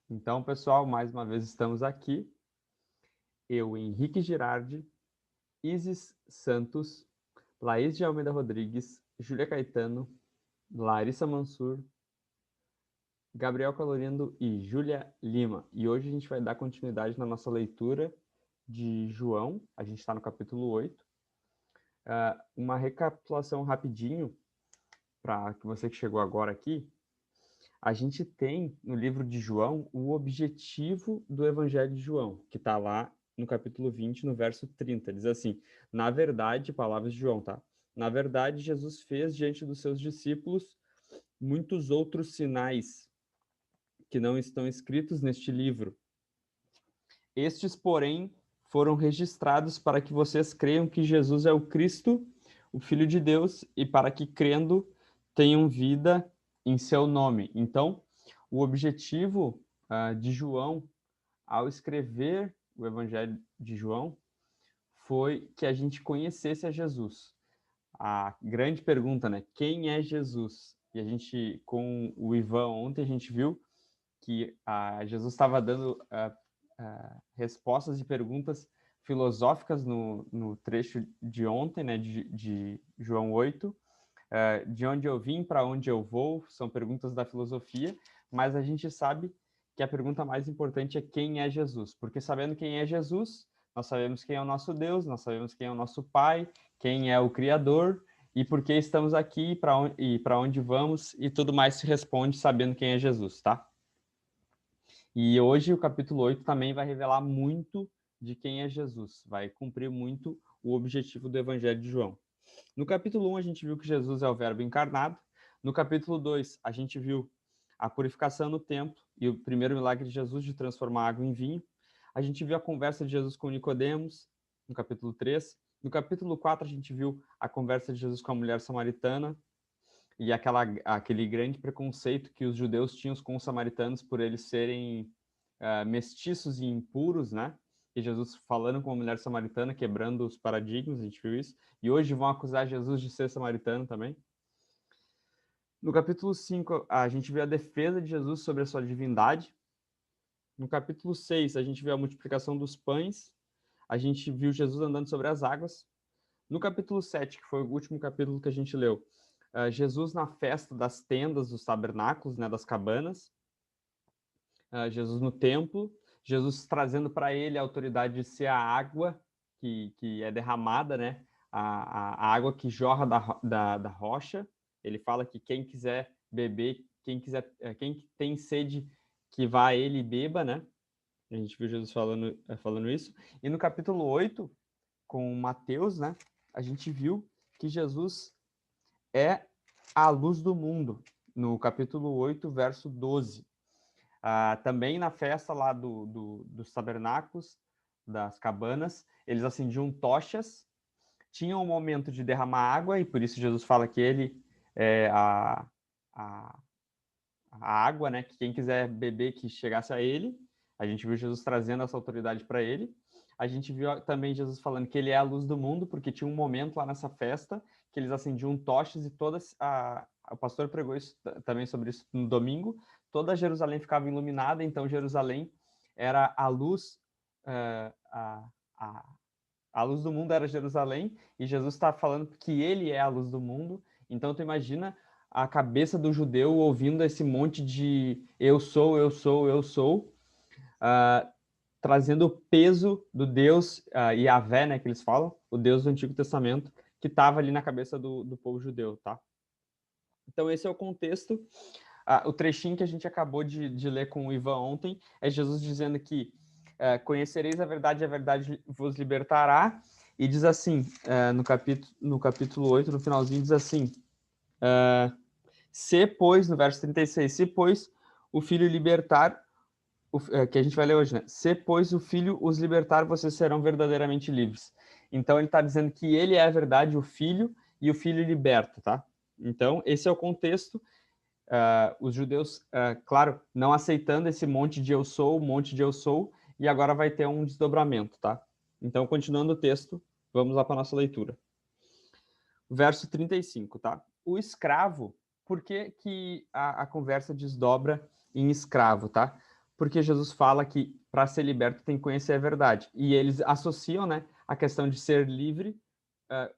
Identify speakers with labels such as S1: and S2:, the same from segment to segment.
S1: Então, pessoal, mais uma vez estamos aqui. Eu, Henrique Girardi, Isis Santos, Laís de Almeida Rodrigues, Júlia Caetano, Larissa Mansur, Gabriel Calorindo e Júlia Lima. E hoje a gente vai dar continuidade na nossa leitura de João. A gente está no capítulo 8. Uma recapitulação rapidinho para você que chegou agora aqui. A gente tem no livro de João o objetivo do Evangelho de João, que está lá no capítulo 20, no verso 30. Diz assim: na verdade, palavras de João, tá? Na verdade, Jesus fez diante dos seus discípulos muitos outros sinais que não estão escritos neste livro. Estes, porém, foram registrados para que vocês creiam que Jesus é o Cristo, o Filho de Deus, e para que, crendo, tenham vida em seu nome. Então, o objetivo de João, ao escrever o Evangelho de João, foi que a gente conhecesse a Jesus. A grande pergunta, né? Quem é Jesus? E a gente, com o Ivan ontem, a gente viu que Jesus estava dando respostas e perguntas filosóficas no trecho de ontem, né, de João 8. De onde eu vim, para onde eu vou, são perguntas da filosofia, mas a gente sabe que a pergunta mais importante é quem é Jesus, porque sabendo quem é Jesus, nós sabemos quem é o nosso Deus, nós sabemos quem é o nosso Pai, quem é o Criador, e por que estamos aqui, e para onde vamos, e tudo mais se responde sabendo quem é Jesus, tá? E hoje o capítulo 8 também vai revelar muito de quem é Jesus, vai cumprir muito o objetivo do Evangelho de João. No capítulo 1, a gente viu que Jesus é o Verbo encarnado. No capítulo 2, a gente viu a purificação no templo e o primeiro milagre de Jesus de transformar água em vinho. A gente viu a conversa de Jesus com Nicodemos, no capítulo 3. No capítulo 4, a gente viu a conversa de Jesus com a mulher samaritana e aquele grande preconceito que os judeus tinham com os samaritanos por eles serem mestiços e impuros, né? E Jesus falando com a mulher samaritana, quebrando os paradigmas, a gente viu isso. E hoje vão acusar Jesus de ser samaritano também. No capítulo 5, a gente vê a defesa de Jesus sobre a sua divindade. No capítulo 6, a gente vê a multiplicação dos pães. A gente viu Jesus andando sobre as águas. No capítulo 7, que foi o último capítulo que a gente leu, Jesus na festa das tendas, dos tabernáculos, né, das cabanas. Jesus no templo. Jesus trazendo para ele a autoridade de ser a água que é derramada, né? A água que jorra da rocha. Ele fala que quem quiser beber, quem tem sede, que vá a ele e beba, né? A gente viu Jesus falando isso. E no capítulo 8, com Mateus, né? A gente viu que Jesus é a luz do mundo. No capítulo 8, verso 12. Também na festa lá dos tabernáculos, das cabanas, eles acendiam tochas, tinham um momento de derramar água, e por isso Jesus fala que ele é a, a água, né? Que quem quiser beber, que chegasse a ele. A gente viu Jesus trazendo essa autoridade para ele. A gente viu também Jesus falando que ele é a luz do mundo, porque tinha um momento lá nessa festa que eles acendiam tochas e o pastor pregou isso, também sobre isso no domingo. Toda Jerusalém ficava iluminada, então Jerusalém era a luz, a luz do mundo era Jerusalém, e Jesus está falando que ele é a luz do mundo. Então tu imagina a cabeça do judeu ouvindo esse monte de eu sou, eu sou, eu sou, trazendo o peso do Deus, Yahvé, né, que eles falam, o Deus do Antigo Testamento, que estava ali na cabeça do povo judeu, tá? Então esse é o contexto. O trechinho que a gente acabou de ler com o Ivan ontem é Jesus dizendo que conhecereis a verdade vos libertará, e diz assim, no capítulo 8, no finalzinho, diz assim, se, pois, no verso 36, se, pois, o Filho libertar, que a gente vai ler hoje, né? Se, pois, o Filho os libertar, vocês serão verdadeiramente livres. Então, ele está dizendo que ele é a verdade, o Filho, e o Filho liberta, tá? Então, esse é o contexto. Os judeus, claro, não aceitando esse monte de eu sou, e agora vai ter um desdobramento, tá? Então, continuando o texto, vamos lá para a nossa leitura. Verso 35, tá? O escravo, por que a conversa desdobra em escravo, tá? porque Jesus fala que para ser liberto tem que conhecer a verdade. E eles associam, né, a questão de ser livre,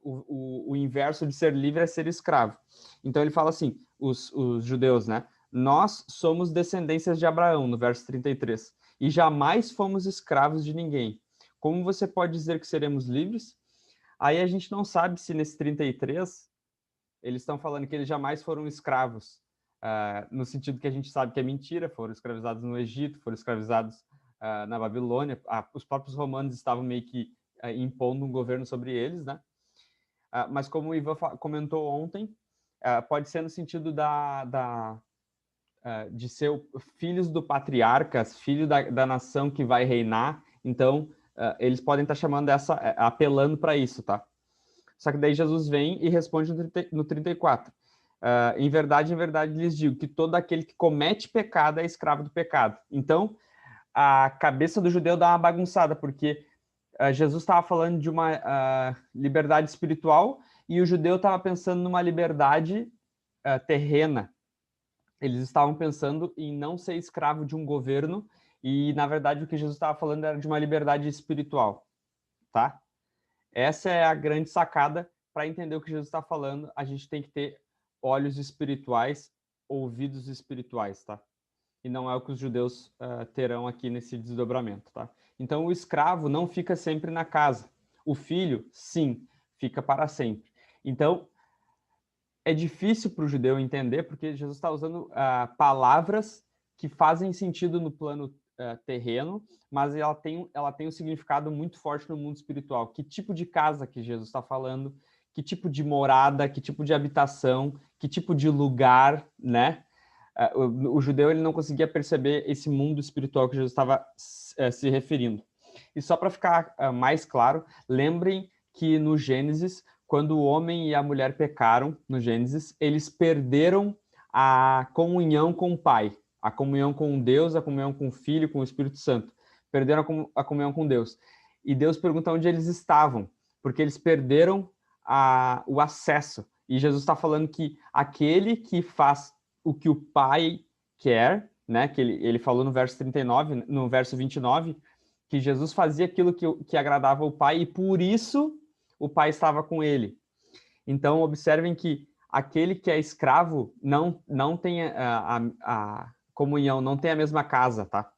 S1: o inverso de ser livre é ser escravo. Então ele fala assim, os judeus, né, nós somos descendências de Abraão, no verso 33, e jamais fomos escravos de ninguém. Como você pode dizer que seremos livres? Aí a gente não sabe se nesse 33 eles estão falando que eles jamais foram escravos, no sentido que a gente sabe que é mentira, foram escravizados no Egito, foram escravizados na Babilônia, os próprios romanos estavam meio que impondo um governo sobre eles, né? Mas como o Ivan comentou ontem, pode ser no sentido de ser filhos do patriarca, filho da nação que vai reinar, então eles podem estar chamando apelando para isso, tá? Só que daí Jesus vem e responde no 34. Em verdade, lhes digo que todo aquele que comete pecado é escravo do pecado. Então, a cabeça do judeu dá uma bagunçada, porque Jesus estava falando de uma liberdade espiritual e o judeu estava pensando numa liberdade terrena. Eles estavam pensando em não ser escravo de um governo e, na verdade, o que Jesus estava falando era de uma liberdade espiritual, tá? Essa é a grande sacada. Para entender o que Jesus está falando, a gente tem que ter olhos espirituais, ouvidos espirituais, tá? E não é o que os judeus terão aqui nesse desdobramento, tá? Então, o escravo não fica sempre na casa. O filho, sim, fica para sempre. Então, é difícil para o judeu entender, porque Jesus está usando palavras que fazem sentido no plano terreno, mas ela tem um significado muito forte no mundo espiritual. Que tipo de casa que Jesus está falando? Que tipo de morada? Que tipo de habitação? Que tipo de lugar, né? O judeu ele não conseguia perceber esse mundo espiritual que Jesus estava se referindo. E só para ficar mais claro, lembrem que no Gênesis, quando o homem e a mulher pecaram, no Gênesis, eles perderam a comunhão com o Pai, a comunhão com Deus, a comunhão com o Filho, com o Espírito Santo. Perderam a comunhão com Deus. E Deus pergunta onde eles estavam, porque eles perderam o acesso. E Jesus está falando que aquele que faz o que o Pai quer, né? Que ele falou no verso 39, no verso 29, que Jesus fazia aquilo que agradava ao Pai e por isso o Pai estava com ele. Então, observem que aquele que é escravo não tem a comunhão, não tem a mesma casa, tá?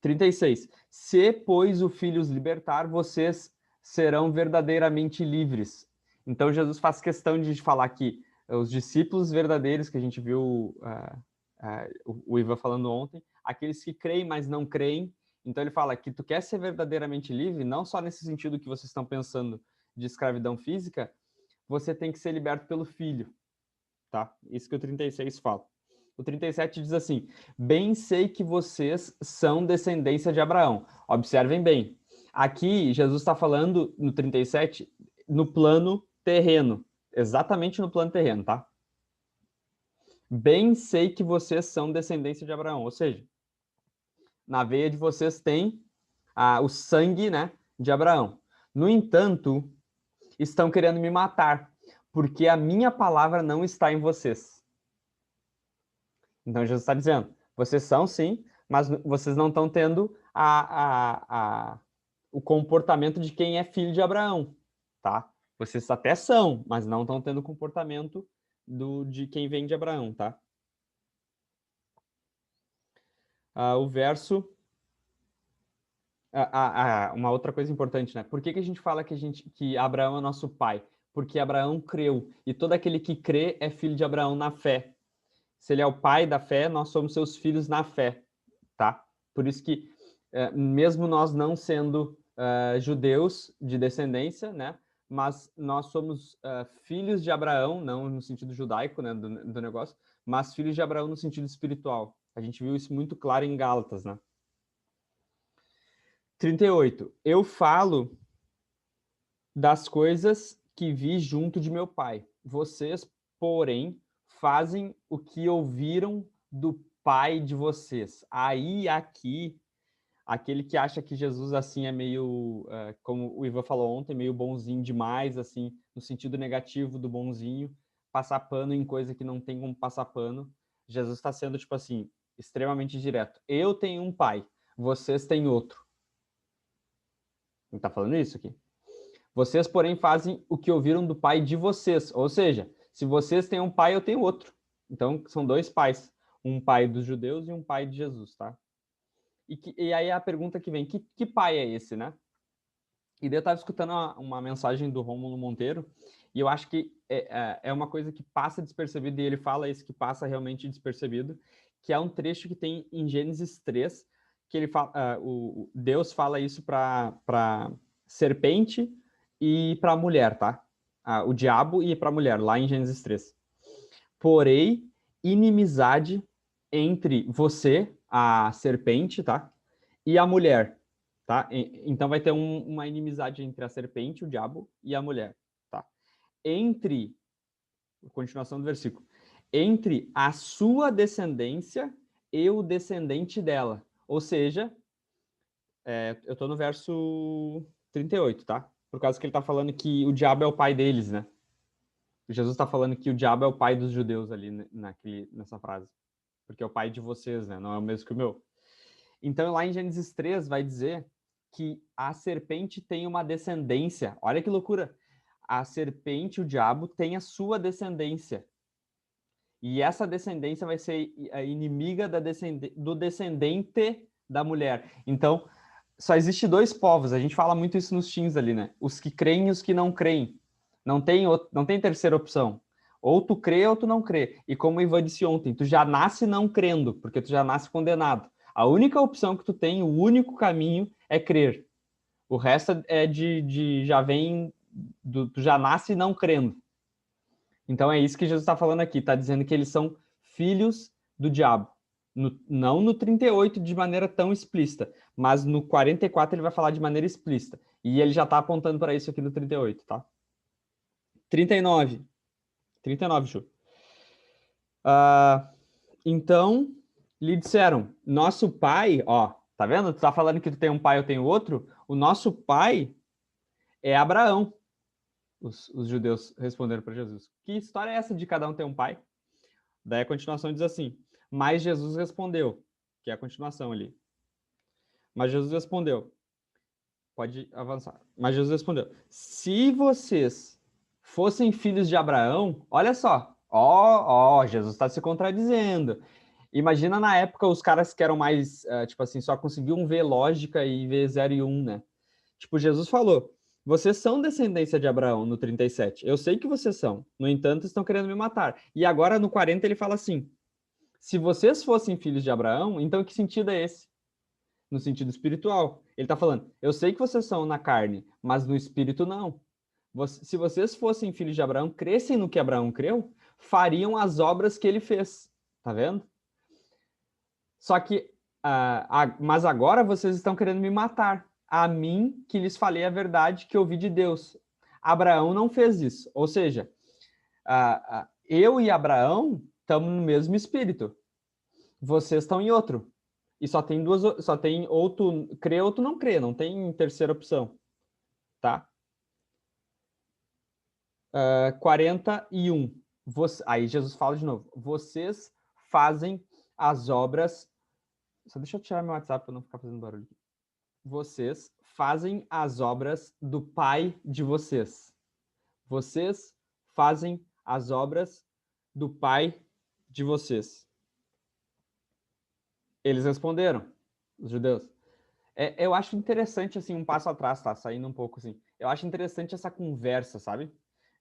S1: 36. Se, pois, o Filho os libertar, vocês serão verdadeiramente livres. Então, Jesus faz questão de falar que os discípulos verdadeiros, que a gente viu o Ivan falando ontem, aqueles que creem, mas não creem. Então, ele fala que tu quer ser verdadeiramente livre, não só nesse sentido que vocês estão pensando de escravidão física, você tem que ser liberto pelo Filho, tá? Isso que o 36 fala. O 37 diz assim: bem sei que vocês são descendência de Abraão. Observem bem. Aqui, Jesus está falando, no 37, no plano terreno. Exatamente no plano terreno, tá? Bem sei que vocês são descendência de Abraão. Ou seja, na veia de vocês tem o sangue, né, de Abraão. No entanto, estão querendo me matar, porque a minha palavra não está em vocês. Então Jesus está dizendo, vocês são sim, mas vocês não estão tendo o comportamento de quem é filho de Abraão, tá? Vocês até são, mas não estão tendo o comportamento de quem vem de Abraão, tá? O verso... uma outra coisa importante, né? Por que a gente fala que Abraão é nosso pai? Porque Abraão creu, e todo aquele que crê é filho de Abraão na fé. Se ele é o pai da fé, nós somos seus filhos na fé, tá? Por isso que, mesmo nós não sendo judeus de descendência, né? Mas nós somos filhos de Abraão, não no sentido judaico, né, do negócio, mas filhos de Abraão no sentido espiritual. A gente viu isso muito claro em Gálatas, né? 38. Eu falo das coisas que vi junto de meu pai. Vocês, porém, fazem o que ouviram do pai de vocês. Aí, aqui, aquele que acha que Jesus, assim, é meio, como o Ivan falou ontem, meio bonzinho demais, assim, no sentido negativo do bonzinho, passar pano em coisa que não tem como passar pano. Jesus está sendo, tipo assim, extremamente direto. Eu tenho um pai, vocês têm outro. Ele está falando isso aqui. Vocês, porém, fazem o que ouviram do pai de vocês. Ou seja, se vocês têm um pai, eu tenho outro. Então, são dois pais. Um pai dos judeus e um pai de Jesus, tá? E aí a pergunta que vem, que pai é esse, né? E daí eu estava escutando uma mensagem do Rômulo Monteiro, e eu acho que é uma coisa que passa despercebido, e ele fala isso, que passa realmente despercebido, que é um trecho que tem em Gênesis 3, que ele fala, Deus fala isso para serpente e para a mulher, tá? O diabo e para a mulher, lá em Gênesis 3. Porém, inimizade entre você, a serpente, tá? E a mulher, tá? Então vai ter uma inimizade entre a serpente, o diabo, e a mulher, tá? Entre, continuação do versículo, entre a sua descendência e o descendente dela. Ou seja, eu tô no verso 38, tá? Por causa que ele tá falando que o diabo é o pai deles, né? Jesus está falando que o diabo é o pai dos judeus ali nessa frase. Porque é o pai de vocês, né? Não é o mesmo que o meu. Então, lá em Gênesis 3, vai dizer que a serpente tem uma descendência. Olha que loucura. A serpente, o diabo, tem a sua descendência. E essa descendência vai ser a inimiga do descendente da mulher. Então, só existe dois povos. A gente fala muito isso nos teens ali, né? Os que creem e os que não creem. Não tem terceira opção. Ou tu crê ou tu não crê. E como o Ivan disse ontem, tu já nasce não crendo, porque tu já nasce condenado. A única opção que tu tem, o único caminho é crer. O resto é já vem, tu já nasce não crendo. Então é isso que Jesus está falando aqui. Está dizendo que eles são filhos do diabo. Não no 38 de maneira tão explícita, mas no 44 ele vai falar de maneira explícita. E ele já está apontando para isso aqui no 38, tá? 39. 39, Ju. Então, lhe disseram, nosso pai, ó, tá vendo? Tu tá falando que tu tem um pai, eu tenho outro? O nosso pai é Abraão. Os judeus responderam para Jesus. Que história é essa de cada um ter um pai? Daí a continuação diz assim, mas Jesus respondeu, que é a continuação ali. Mas Jesus respondeu, pode avançar. Mas Jesus respondeu, se vocês fossem filhos de Abraão, olha só, Jesus está se contradizendo. Imagina na época os caras que eram mais, tipo assim, só conseguiam ver lógica e ver 0 e 1, né? Tipo, Jesus falou, vocês são descendência de Abraão no 37. Eu sei que vocês são. No entanto, estão querendo me matar. E agora no 40 ele fala assim, se vocês fossem filhos de Abraão, então que sentido é esse? No sentido espiritual. Ele está falando, eu sei que vocês são na carne, mas no espírito não. Se vocês fossem filhos de Abraão, crescem no que Abraão creu, fariam as obras que ele fez. Tá vendo? Só que, mas agora vocês estão querendo me matar. A mim, que lhes falei a verdade que ouvi de Deus. Abraão não fez isso. Ou seja, eu e Abraão estamos no mesmo espírito. Vocês estão em outro. E só tem ou tu crê ou tu não crê. Não tem terceira opção. Tá? 41. Aí Jesus fala de novo. Vocês fazem as obras. Só deixa eu tirar meu WhatsApp para não ficar fazendo barulho. Vocês fazem as obras do pai de vocês. Vocês fazem as obras do pai de vocês. Eles responderam, os judeus. Eu acho interessante, assim, um passo atrás, tá? Saindo um pouco, assim. Eu acho interessante essa conversa, sabe?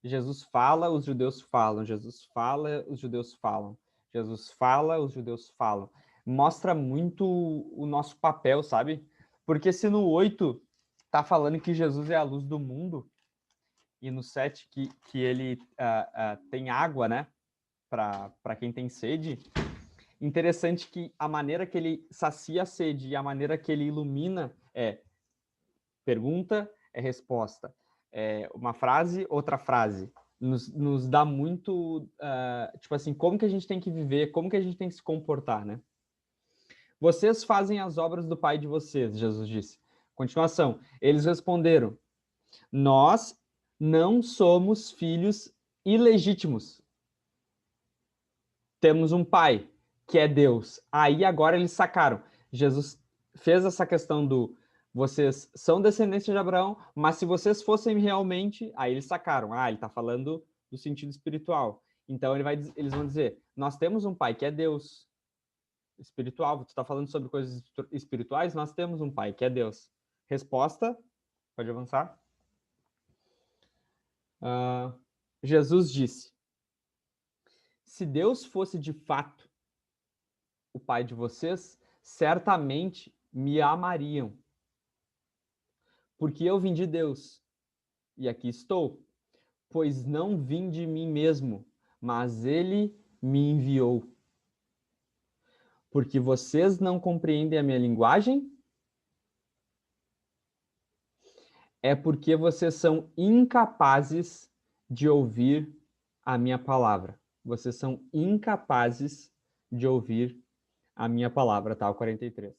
S1: Jesus fala, os judeus falam. Jesus fala, os judeus falam. Jesus fala, os judeus falam. Mostra muito o nosso papel, sabe? Porque se no 8 tá falando que Jesus é a luz do mundo, e no 7 que ele tem água, né? Para quem tem sede, interessante que a maneira que ele sacia a sede e a maneira que ele ilumina é pergunta, é resposta. Uma frase, outra frase. Nos dá muito, tipo assim, como que a gente tem que viver, como que a gente tem que se comportar, né? Vocês fazem as obras do pai de vocês, Jesus disse. Continuação. Eles responderam, nós não somos filhos ilegítimos. Temos um pai, que é Deus. Aí agora eles sacaram. Jesus fez essa questão do vocês são descendência de Abraão, mas se vocês fossem realmente, aí eles sacaram. Ah, ele está falando do sentido espiritual. Então eles vão dizer, nós temos um pai que é Deus espiritual. Tu está falando sobre coisas espirituais? Nós temos um pai que é Deus. Resposta, pode avançar. Jesus disse, se Deus fosse de fato o pai de vocês, certamente me amariam, porque eu vim de Deus, e aqui estou, pois não vim de mim mesmo, mas ele me enviou. Porque vocês não compreendem a minha linguagem? É porque vocês são incapazes de ouvir a minha palavra. Vocês são incapazes de ouvir a minha palavra, tá? O 43.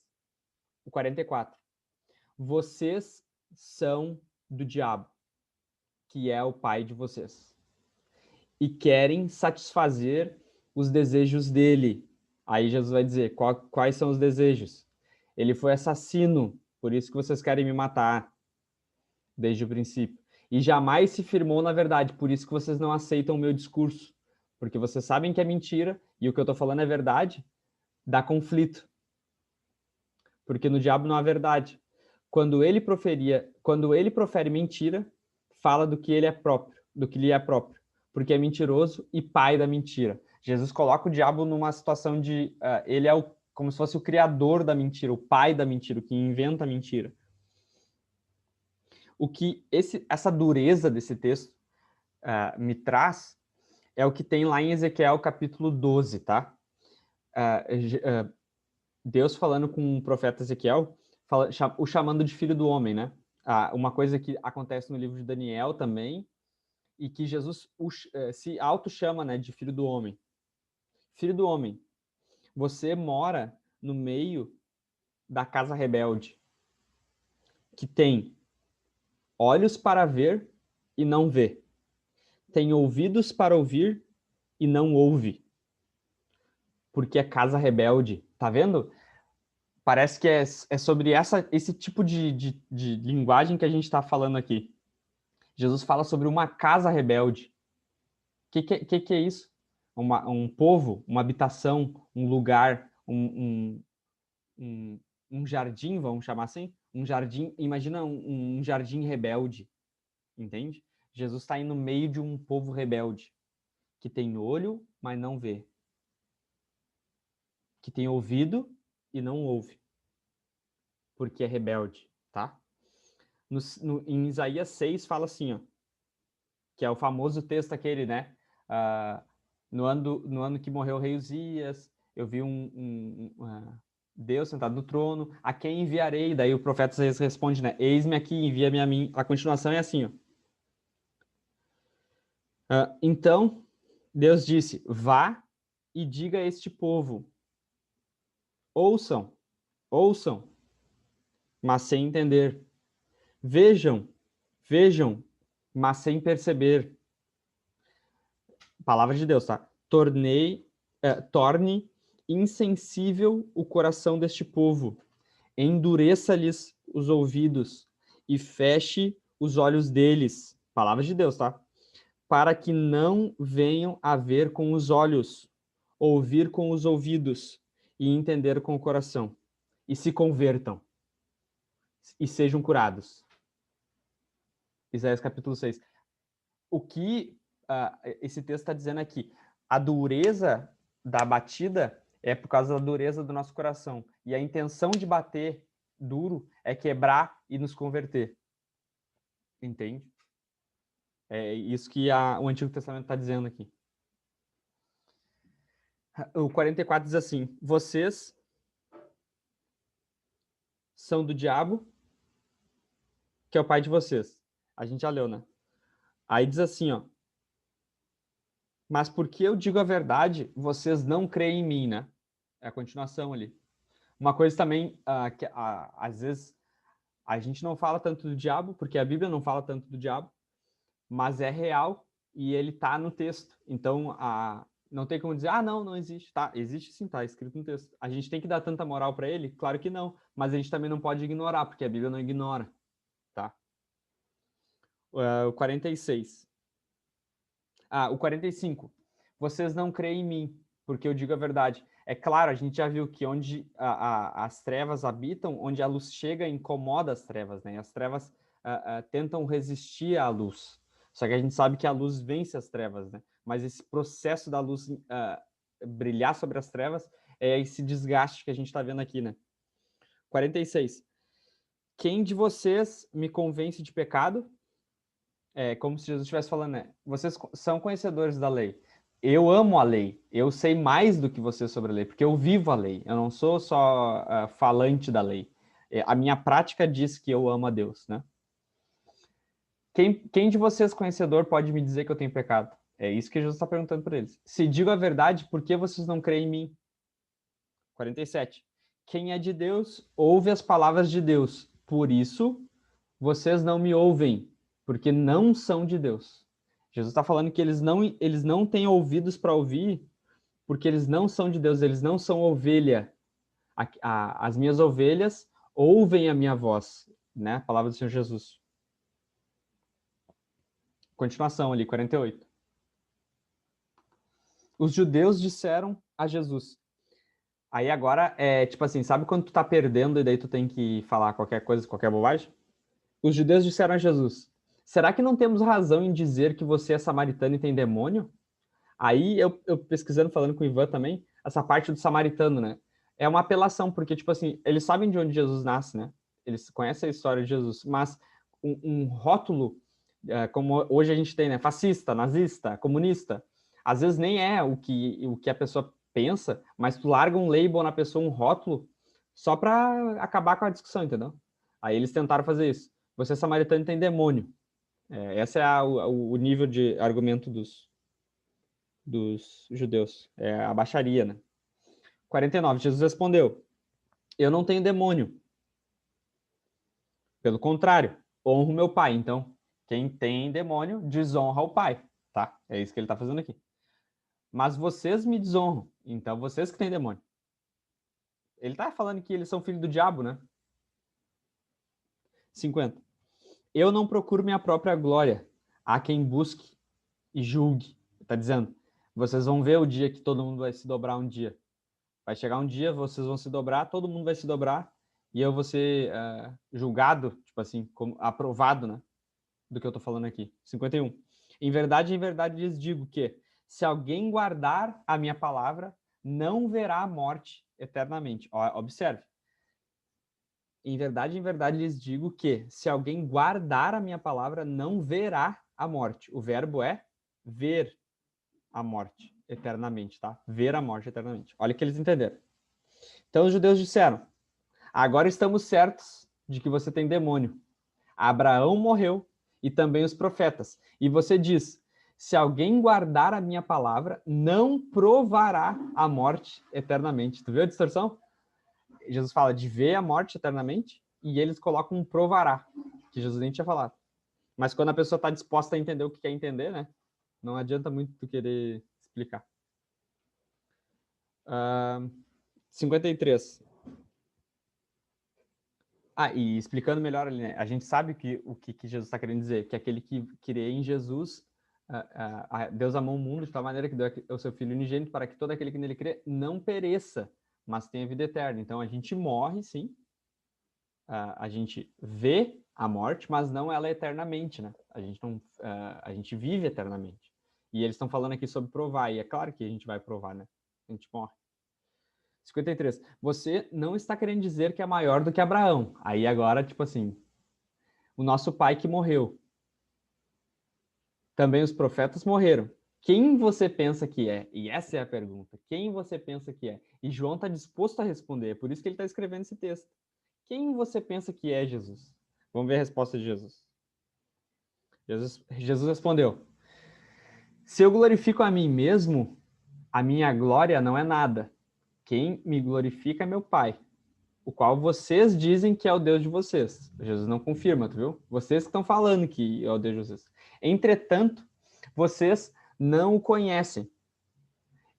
S1: O 44. Vocês são do diabo, que é o pai de vocês, e querem satisfazer os desejos dele. Aí Jesus vai dizer, quais são os desejos? Ele foi assassino, por isso que vocês querem me matar, desde o princípio. E jamais se firmou na verdade, por isso que vocês não aceitam o meu discurso. Porque vocês sabem que é mentira, e o que eu estou falando é verdade, dá conflito. Porque no diabo não há verdade. Quando ele profere mentira, fala do que ele é próprio, do que lhe é próprio, porque é mentiroso e pai da mentira. Jesus coloca o diabo numa situação de ele é como se fosse o criador da mentira, o pai da mentira, o que inventa a mentira. O que essa dureza desse texto me traz é o que tem lá em Ezequiel capítulo 12, tá? Deus falando com o profeta Ezequiel, o chamando de filho do homem, né? Uma coisa que acontece no livro de Daniel também, e que Jesus se auto-chama, né, de filho do homem. Filho do homem, você mora no meio da casa rebelde, que tem olhos para ver e não vê, tem ouvidos para ouvir e não ouve, porque é casa rebelde, tá vendo? Parece que é sobre esse tipo de linguagem que a gente está falando aqui. Jesus fala sobre uma casa rebelde. O que é isso? Um povo, uma habitação, um lugar, um jardim, vamos chamar assim? Um jardim, imagina um jardim rebelde, entende? Jesus está aí no meio de um povo rebelde, que tem olho, mas não vê. Que tem ouvido e não ouve. Porque é rebelde, tá? Em Isaías 6 fala assim, ó, que é o famoso texto aquele, né? No ano que morreu o rei Uzias, eu vi Deus sentado no trono, a quem enviarei? Daí o profeta Isaías responde, né? Eis-me aqui, envia-me a mim. A continuação é assim, ó. Então, Deus disse, vá e diga a este povo, ouçam, mas sem entender. Vejam, mas sem perceber. Palavra de Deus, tá? Torne insensível o coração deste povo, endureça-lhes os ouvidos e feche os olhos deles. Palavra de Deus, tá? Para que não venham a ver com os olhos, ouvir com os ouvidos e entender com o coração, e se convertam e sejam curados. Isaías capítulo 6. O que esse texto está dizendo aqui? A dureza da batida é por causa da dureza do nosso coração. E a intenção de bater duro é quebrar e nos converter. Entende? É isso que o Antigo Testamento está dizendo aqui. O 44 diz assim, vocês são do diabo, que é o pai de vocês. A gente já leu, né? Aí diz assim, ó, mas porque eu digo a verdade, vocês não creem em mim, né? É a continuação ali. Uma coisa também que às vezes a gente não fala tanto do diabo, porque a Bíblia não fala tanto do diabo, mas é real e ele está no texto. Então, Não tem como dizer, ah, não, não existe. Tá, existe sim, tá escrito no texto. A gente tem que dar tanta moral para ele? Claro que não. Mas a gente também não pode ignorar, porque a Bíblia não ignora, tá? O 46. O 45. Vocês não creem em mim, porque eu digo a verdade. É claro, a gente já viu que onde as trevas habitam, onde a luz chega, incomoda as trevas, né? As trevas tentam resistir à luz. Só que a gente sabe que a luz vence as trevas, né? Mas esse processo da luz brilhar sobre as trevas é esse desgaste que a gente está vendo aqui, né? 46. Quem de vocês me convence de pecado? É como se Jesus estivesse falando, né? Vocês são conhecedores da lei. Eu amo a lei. Eu sei mais do que vocês sobre a lei, porque eu vivo a lei. Eu não sou só falante da lei. A minha prática diz que eu amo a Deus, né? Quem de vocês, conhecedor, pode me dizer que eu tenho pecado? É isso que Jesus está perguntando para eles. Se digo a verdade, por que vocês não creem em mim? 47. Quem é de Deus, ouve as palavras de Deus. Por isso, vocês não me ouvem, porque não são de Deus. Jesus está falando que eles não têm ouvidos para ouvir, porque eles não são de Deus, eles não são ovelha. As minhas ovelhas ouvem a minha voz, né? A palavra do Senhor Jesus. Continuação ali, 48. Os judeus disseram a Jesus. Aí agora é tipo assim, sabe quando tu tá perdendo e daí tu tem que falar qualquer coisa, qualquer bobagem? Os judeus disseram a Jesus: será que não temos razão em dizer que você é samaritano e tem demônio? Aí eu pesquisando, falando com o Ivan também, essa parte do samaritano, né? É uma apelação, porque, tipo assim, eles sabem de onde Jesus nasce, né? Eles conhecem a história de Jesus, mas um rótulo, como hoje a gente tem, né? Fascista, nazista, comunista, às vezes nem é o que a pessoa pensa, mas tu larga um label na pessoa, um rótulo, só para acabar com a discussão, entendeu? Aí eles tentaram fazer isso. Você é samaritano e tem demônio. Esse é o nível de argumento dos judeus. É a baixaria, né? 49. Jesus respondeu: eu não tenho demônio. Pelo contrário, honro meu pai. Então, quem tem demônio desonra o pai, tá? É isso que ele está fazendo aqui. Mas vocês me desonram. Então, vocês que têm demônio. Ele está falando que eles são filhos do diabo, né? 50. Eu não procuro minha própria glória. Há quem busque e julgue. Está dizendo, vocês vão ver o dia que todo mundo vai se dobrar um dia. Vai chegar um dia, vocês vão se dobrar, todo mundo vai se dobrar, e eu vou ser julgado, tipo assim, como, aprovado, né? Do que eu tô falando aqui. 51. Em verdade lhes digo que, se alguém guardar a minha palavra, não verá a morte eternamente. Observe. Em verdade lhes digo que, se alguém guardar a minha palavra, não verá a morte. O verbo é ver a morte eternamente, tá? Ver a morte eternamente. Olha que eles entenderam. Então os judeus disseram: agora estamos certos de que você tem demônio. Abraão morreu e também os profetas. E você diz: se alguém guardar a minha palavra, não provará a morte eternamente. Tu viu a distorção? Jesus fala de ver a morte eternamente e eles colocam um provará, que Jesus nem tinha falado. Mas quando a pessoa está disposta a entender o que quer entender, né? Não adianta muito tu querer explicar. 53. E explicando melhor ali, né? A gente sabe o que Jesus está querendo dizer, que aquele que crê em Jesus, Deus amou o mundo de tal maneira que deu o seu Filho unigênito para que todo aquele que nele crê não pereça, mas tenha vida eterna. Então a gente morre, sim, a gente vê a morte, mas não ela eternamente, né? A gente não, a gente vive eternamente. E eles estão falando aqui sobre provar, e é claro que a gente vai provar, né? A gente morre. 53. Você não está querendo dizer que é maior do que Abraão. Aí agora, tipo assim, o nosso pai que morreu. Também os profetas morreram. Quem você pensa que é? E essa é a pergunta. Quem você pensa que é? E João está disposto a responder. É por isso que ele está escrevendo esse texto. Quem você pensa que é Jesus? Vamos ver a resposta de Jesus. Jesus respondeu: se eu glorifico a mim mesmo, a minha glória não é nada. Quem me glorifica é meu Pai, o qual vocês dizem que é o Deus de vocês. Jesus não confirma, tu viu? Vocês que estão falando que é o Deus de vocês. Entretanto, vocês não o conhecem.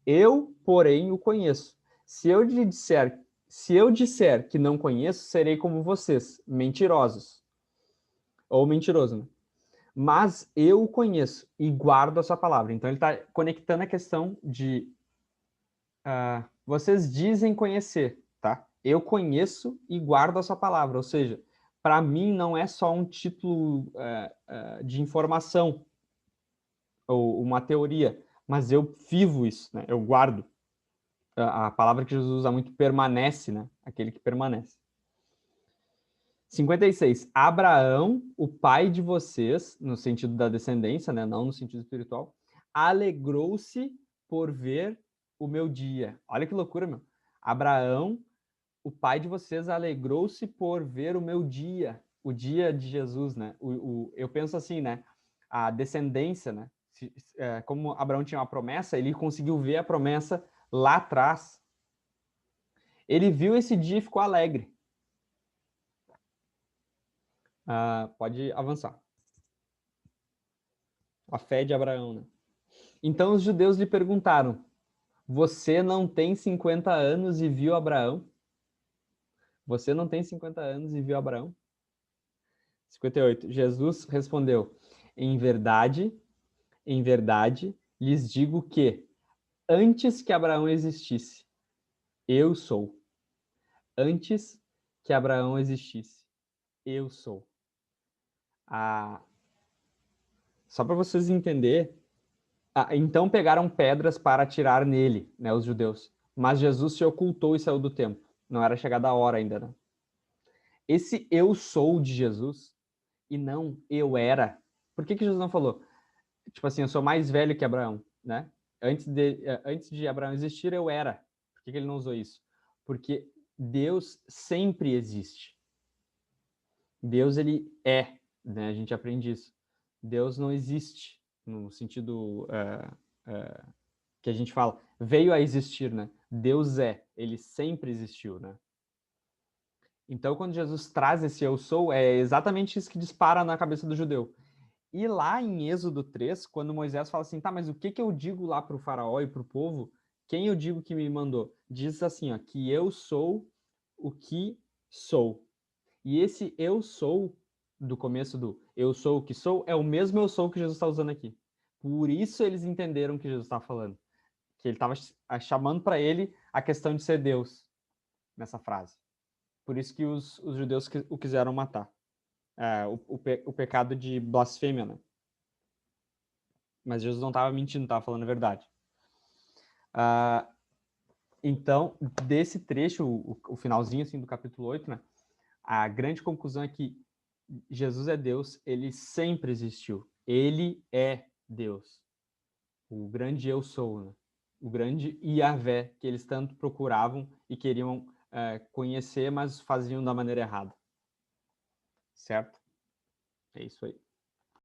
S1: Eu, porém, o conheço. Se eu disser que não conheço, serei como vocês, mentirosos. Ou mentiroso, né? Mas eu o conheço e guardo a sua palavra. Então ele está conectando a questão de vocês dizem conhecer, tá? Eu conheço e guardo a sua palavra. Ou seja, para mim não é só um título de informação ou uma teoria, mas eu vivo isso, né? Eu guardo. A palavra que Jesus usa muito, permanece, né? Aquele que permanece. 56. Abraão, o pai de vocês, no sentido da descendência, né? Não no sentido espiritual, alegrou-se por ver o meu dia. Olha que loucura, meu. Abraão, o pai de vocês, alegrou-se por ver o meu dia. O dia de Jesus, né? Eu penso assim, né? A descendência, né? Como Abraão tinha uma promessa, ele conseguiu ver a promessa lá atrás. Ele viu esse dia e ficou alegre. Pode avançar. A fé de Abraão, né? Então os judeus lhe perguntaram: você não tem 50 anos e viu Abraão? Você não tem 50 anos e viu Abraão? 58. Jesus respondeu: em verdade, lhes digo que antes que Abraão existisse, eu sou. Antes que Abraão existisse, eu sou. Só para vocês entenderem, então pegaram pedras para atirar nele, né, os judeus. Mas Jesus se ocultou e saiu do templo. Não era chegada a hora ainda, né? Esse eu sou de Jesus e não eu era. Por que Jesus não falou? Tipo assim, eu sou mais velho que Abraão, né? Antes de Abraão existir, eu era. Por que ele não usou isso? Porque Deus sempre existe. Deus, ele é, né? A gente aprende isso. Deus não existe no sentido que a gente fala, veio a existir, né? Deus é, ele sempre existiu, né? Então, quando Jesus traz esse eu sou, é exatamente isso que dispara na cabeça do judeu. E lá em Êxodo 3, quando Moisés fala assim, tá, mas o que que eu digo lá para o faraó e para o povo? Quem eu digo que me mandou? Diz assim, ó, que eu sou o que sou. E esse eu sou, do começo do eu sou o que sou, é o mesmo eu sou que Jesus está usando aqui. Por isso eles entenderam o que Jesus está falando. Que ele estava chamando para ele a questão de ser Deus nessa frase. Por isso que os judeus o quiseram matar. O pecado de blasfêmia, né? Mas Jesus não estava mentindo, estava falando a verdade. Então, desse trecho, o finalzinho assim, do capítulo 8, né? A grande conclusão é que Jesus é Deus, ele sempre existiu. Ele é Deus. O grande eu sou, né? O grande Yahvé, que eles tanto procuravam e queriam conhecer, mas faziam da maneira errada. Certo? É isso aí.